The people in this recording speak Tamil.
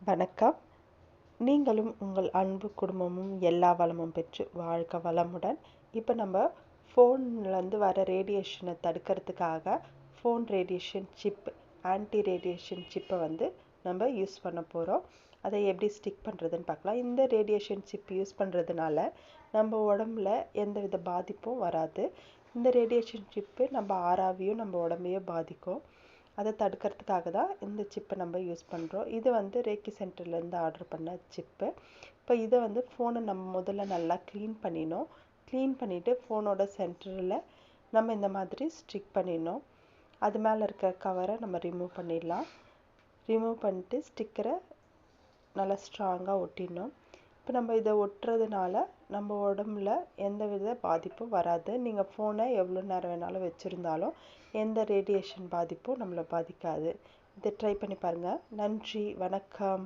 வணக்கம். நீங்களும் உங்கள் அன்பு குடும்பமும் எல்லா வளமும் பெற்று வாழ்க வளமுடன். இப்போ நம்ம ஃபோன்லேருந்து வர ரேடியேஷனை தடுக்கிறதுக்காக phone radiation chip, anti radiation சிப்பை நம்ம யூஸ் பண்ண போகிறோம். அதை எப்படி ஸ்டிக் பண்ணுறதுன்னு பார்க்கலாம். இந்த ரேடியேஷன் சிப் யூஸ் பண்ணுறதுனால நம்ம உடம்புல எந்தவித பாதிப்பும் வராது. இந்த ரேடியேஷன் சிப்பு நம்ம ஆறாவையும் நம்ம உடம்பையும் பாதிக்கும். அதை தடுக்கிறதுக்காக தான் இந்த சிப்பை நம்ம யூஸ் பண்ணுறோம். இது ரேக்கி சென்டர்லேருந்து ஆர்டர் பண்ண சிப்பு. இப்போ இதை ஃபோனை நம்ம முதல்ல நல்லா க்ளீன் பண்ணிடணும். க்ளீன் பண்ணிவிட்டு ஃபோனோட சென்டரில் நம்ம இந்த மாதிரி ஸ்டிக் பண்ணிடணும். அது மேலே இருக்க கவரை நம்ம ரிமூவ் பண்ணிடலாம். ரிமூவ் பண்ணிட்டு ஸ்டிக்கரை நல்லா ஸ்ட்ராங்காக ஒட்டிடணும். இப்போ நம்ம இதை ஒட்டுறதுனால நம்ம உடம்புல எந்தவித பாதிப்பும் வராது. நீங்கள் ஃபோனை எவ்வளோ நேரம் வேணாலும் வச்சுருந்தாலும் எந்த ரேடியேஷன் பாதிப்பும் நம்மளை பாதிக்காது. இதை ட்ரை பண்ணி பாருங்கள். நன்றி, வணக்கம்.